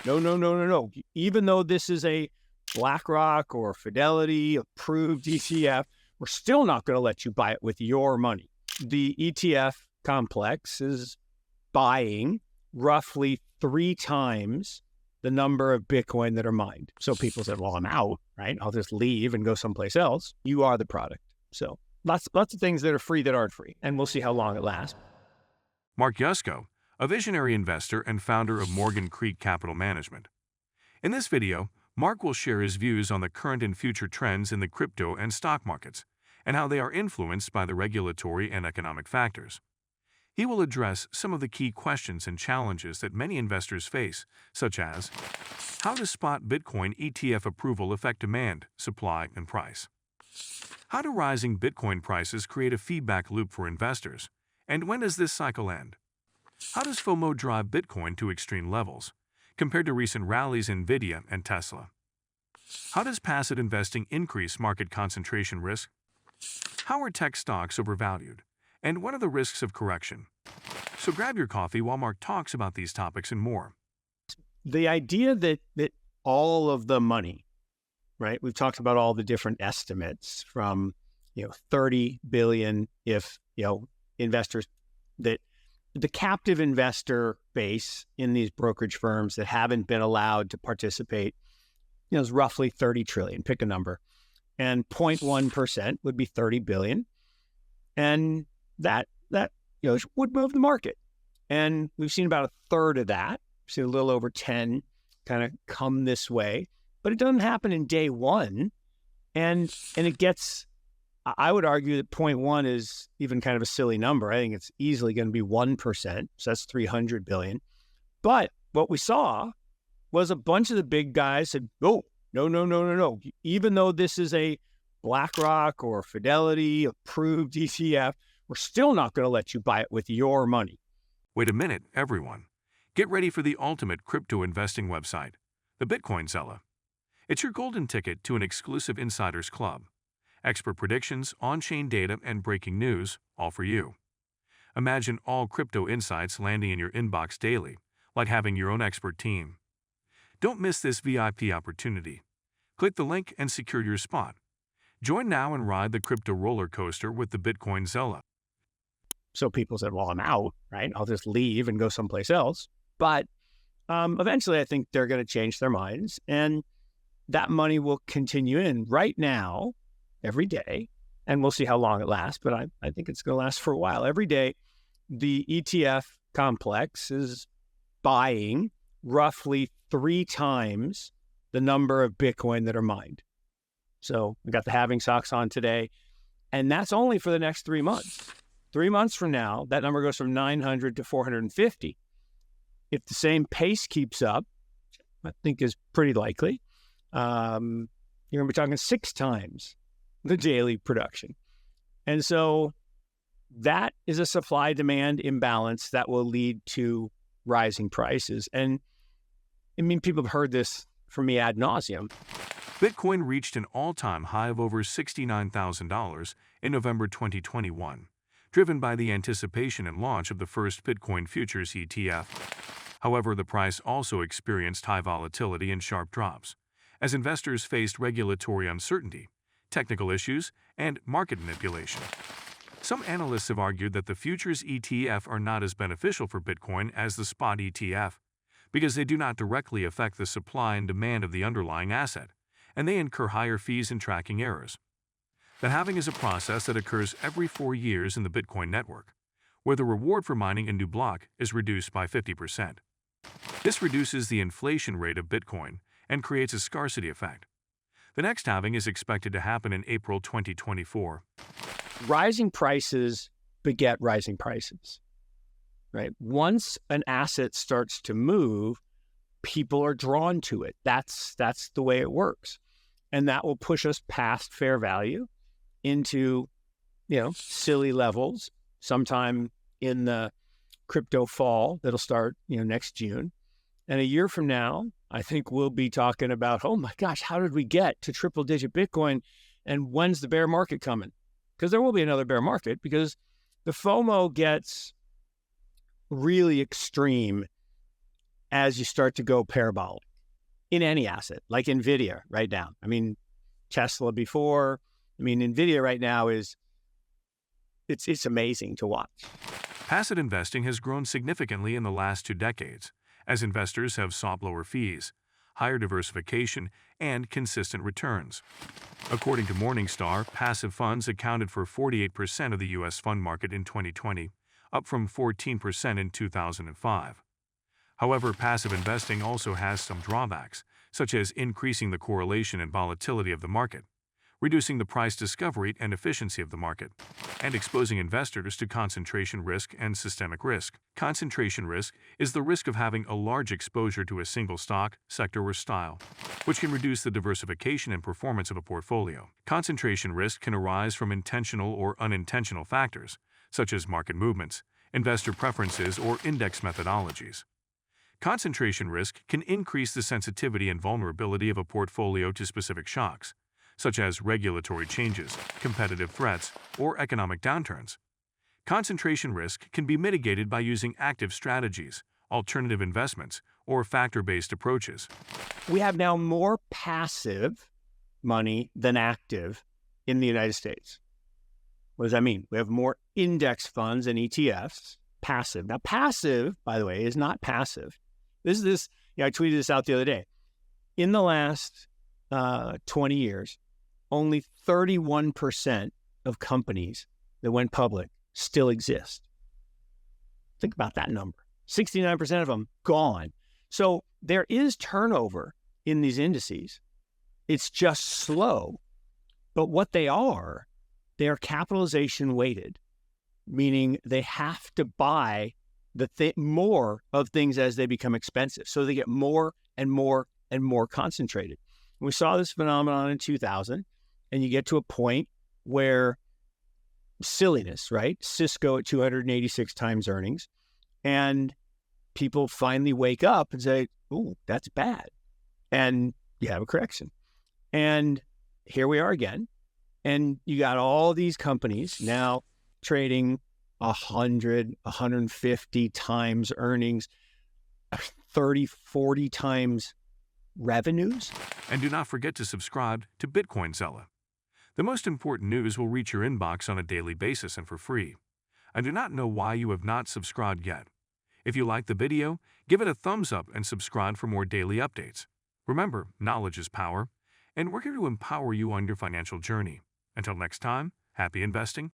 no, no, no, no, no. Even though this is a BlackRock or Fidelity approved ETF, we're still not going to let you buy it with your money. The ETF complex is buying roughly 3 times the number of Bitcoin that are mined. So people said, well, I'm out, right? I'll just leave and go someplace else. You are the product. So lots of things that are free that aren't free. And we'll see how long it lasts. Mark Yusko, a visionary investor and founder of Morgan Creek Capital Management. In this video, Mark will share his views on the current and future trends in the crypto and stock markets and how they are influenced by the regulatory and economic factors. He will address some of the key questions and challenges that many investors face, such as how does spot Bitcoin ETF approval affect demand, supply, and price? How do rising Bitcoin prices create a feedback loop for investors? And when does this cycle end? How does FOMO drive Bitcoin to extreme levels, compared to recent rallies in Nvidia and Tesla? How does passive investing increase market concentration risk? How are tech stocks overvalued? And what are the risks of correction? So grab your coffee while Mark talks about these topics and more. The idea that all of the money, right? We've talked about all the different estimates from, 30 billion if, investors, that the captive investor base in these brokerage firms that haven't been allowed to participate, is roughly 30 trillion, pick a number. And 0.1% would be 30 billion. And that would move the market. And we've seen about a third of that, we've seen a little over 10 kind of come this way, but it doesn't happen in day one. And it gets, I would argue that 0.1 is even kind of a silly number. I think it's easily going to be 1%. So that's 300 billion. But what we saw was a bunch of the big guys said, oh, no, no, no, no, no. Even though this is a BlackRock or Fidelity approved ETF, we're still not going to let you buy it with your money. Wait a minute, everyone. Get ready for the ultimate crypto investing website, the Bitcoin Sellout. It's your golden ticket to an exclusive insiders club. Expert predictions, on-chain data, and breaking news, all for you. Imagine all crypto insights landing in your inbox daily, like having your own expert team. Don't miss this VIP opportunity. Click the link and secure your spot. Join now and ride the crypto roller coaster with the Bitcoin Sellout. So people said, well, I'm out, right? I'll just leave and go someplace else. But eventually, I think they're going to change their minds, and that money will continue in right now, every day, and we'll see how long it lasts, but I think it's going to last for a while. Every day, the ETF complex is buying roughly 3 times the number of Bitcoin that are mined. So we got the halving socks on today, and that's only for the next 3 months. 3 months from now, that number goes from 900 to 450. If the same pace keeps up, I think is pretty likely, you're going to be talking 6 times the daily production. And so that is a supply-demand imbalance that will lead to rising prices. And I mean, people have heard this from me ad nauseum. Bitcoin reached an all-time high of over $69,000 in November 2021, driven by the anticipation and launch of the first Bitcoin futures ETF. However, the price also experienced high volatility and sharp drops, as investors faced regulatory uncertainty, technical issues, and market manipulation. Some analysts have argued that the futures ETF are not as beneficial for Bitcoin as the spot ETF, because they do not directly affect the supply and demand of the underlying asset, and they incur higher fees and tracking errors. The halving is a process that occurs every 4 years in the Bitcoin network, where the reward for mining a new block is reduced by 50%. This reduces the inflation rate of Bitcoin and creates a scarcity effect. The next halving is expected to happen in April 2024. Rising prices beget rising prices, right? Once an asset starts to move, people are drawn to it. That's the way it works. And that will push us past fair value into, silly levels sometime in the crypto fall that'll start, next June. And a year from now, I think we'll be talking about, oh my gosh, how did we get to triple-digit Bitcoin? And when's the bear market coming? Because there will be another bear market, because the FOMO gets really extreme as you start to go parabolic in any asset, like NVIDIA right now. I mean, Tesla before. I mean, NVIDIA right now it's amazing to watch. Passive investing has grown significantly in the last 2 decades, as investors have sought lower fees, higher diversification, and consistent returns. According to Morningstar, passive funds accounted for 48% of the U.S. fund market in 2020, up from 14% in 2005. However, passive investing also has some drawbacks, such as increasing the correlation and volatility of the market, reducing the price discovery and efficiency of the market, and exposing investors to concentration risk and systemic risk. Concentration risk is the risk of having a large exposure to a single stock, sector, or style, which can reduce the diversification and performance of a portfolio. Concentration risk can arise from intentional or unintentional factors, such as market movements, investor preferences, or index methodologies. Concentration risk can increase the sensitivity and vulnerability of a portfolio to specific shocks, such as regulatory changes, competitive threats, or economic downturns. Concentration risk can be mitigated by using active strategies, alternative investments, or factor-based approaches. We have now more passive money than active in the United States. What does that mean? We have more index funds and ETFs, passive. Now, passive, by the way, is not passive. I tweeted this out the other day. In the last 20 years, only 31% of companies that went public still exist. Think about that number. 69% of them gone. So there is turnover in these indices. It's just slow. But what they are capitalization weighted, meaning they have to buy more of things as they become expensive. So they get more and more and more concentrated. We saw this phenomenon in 2000, and you get to a point where silliness, right? Cisco at 286 times earnings, and people finally wake up and say, "Ooh, that's bad," and you have a correction. And here we are again, and you got all these companies now trading 100, 150 times earnings, 30, 40 times revenues. And do not forget to subscribe to Bitcoin Sellout. The most important news will reach your inbox on a daily basis and for free. I do not know why you have not subscribed yet. If you like the video, give it a thumbs up and subscribe for more daily updates. Remember, knowledge is power, and we're here to empower you on your financial journey. Until next time, happy investing.